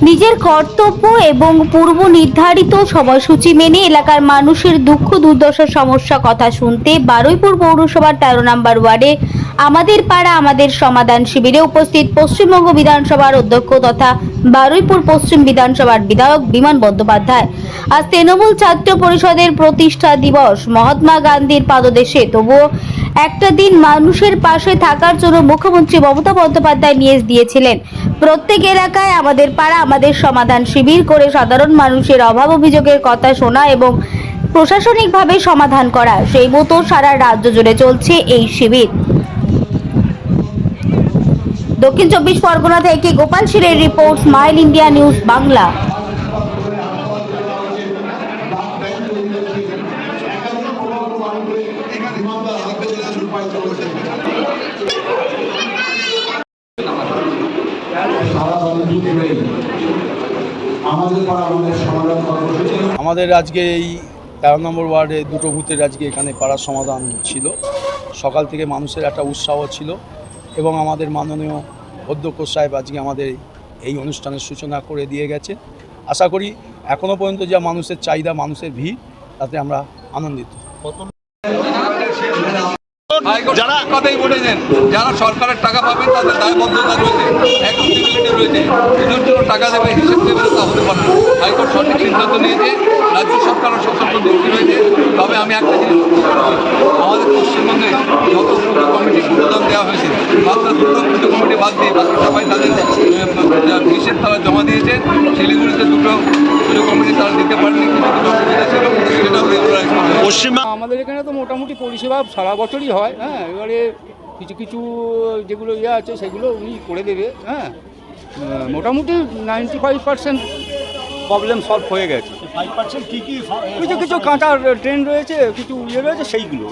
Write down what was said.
নিজের কর্তব্য এবং পূর্ব নির্ধারিত সময়সূচি মেনে এলাকার মানুষের দুঃখ দুর্দশার সমস্যা কথা শুনতে বারুইপুর পৌরসভার 13 নম্বর ওয়ার্ডে আমাদের পাড়া আমাদের সমাধান শিবিরে উপস্থিত পশ্চিমবঙ্গ বিধানসভার অধ্যক্ষ তথা বারুইপুর পশ্চিম বিধানসভার বিধায়ক বিমান বন্দ্যোপাধ্যায়। আজ তৃণমূল ছাত্র পরিষদের প্রতিষ্ঠা দিবস, মহাত্মা গান্ধীর পাদদেশে তবুও একটা দিন মানুষের পাশে থাকার জন্য মুখ্যমন্ত্রী মমতা বন্দ্যোপাধ্যায় নির্দেশ দিয়েছিলেন। প্রত্যেক এলাকায় আমাদের পাড়া আমাদের সমাধান শিবির করে সাধারণ মানুষের অভাব অভিযোগের কথা শোনা এবং প্রশাসনিকভাবে সমাধান করা। সেই মতো সারা রাজ্য জুড়ে চলছে এই শিবির। দক্ষিণ 24 পরগনা থেকে গোপাল শীলের report, smile India news Bangla. আমাদের আজকে এই 13 নম্বর ওয়ার্ডে দুটো বুথের আজকে এখানে পাড়ার সমাধান ছিল। সকাল থেকে মানুষের একটা উৎসাহ ছিল এবং আমাদের মাননীয় অধ্যক্ষ সাহেব আজকে আমাদের এই অনুষ্ঠানের সূচনা করে দিয়ে গেছে। আশা করি এখনও পর্যন্ত যা মানুষের চাহিদা, মানুষের ভিড়, তাতে আমরা আনন্দিত। যারা কথাই বলেছেন, যারা সরকারের টাকা পাবেন তাদের দায়বদ্ধতা রয়েছে, অ্যাকাউন্টেবিলিটি রয়েছে, এদের জন্য টাকা দেবে, হিসেব দেবে, তা হতে পারে না। হাইকোর্ট সঠিক সিদ্ধান্ত নিয়েছে, রাজ্য সরকারও সতর্ক দৃষ্টি রয়েছে। তবে আমি একটা জিনিস, আমাদের পশ্চিমবঙ্গে যত পুজো কমিটি অনুদান দেওয়া হয়েছে, মাত্র দুটো পুজো কমিটি বাদ দিয়ে বাকি সবাই তাদের হিসেব তারা জমা দিয়েছে। শিলিগুড়িতে দুটো পুজো কমিটি তারা দিতে পারেনি, কিছু কিছু অসুবিধা ছিল, সেটাও পশ্চিমবঙ্গ। আমাদের এখানে তো মোটামুটি পরিষেবা সারা বছরই হয়। হ্যাঁ, এবারে কিছু কিছু যেগুলো আছে সেগুলো উনি করে দেবে। হ্যাঁ, মোটামুটি 95% প্রবলেম সলভ হয়ে গেছে। 5% কী কিছু কিছু কাঁচা ট্রেন রয়েছে, কিছু রয়েছে সেইগুলো।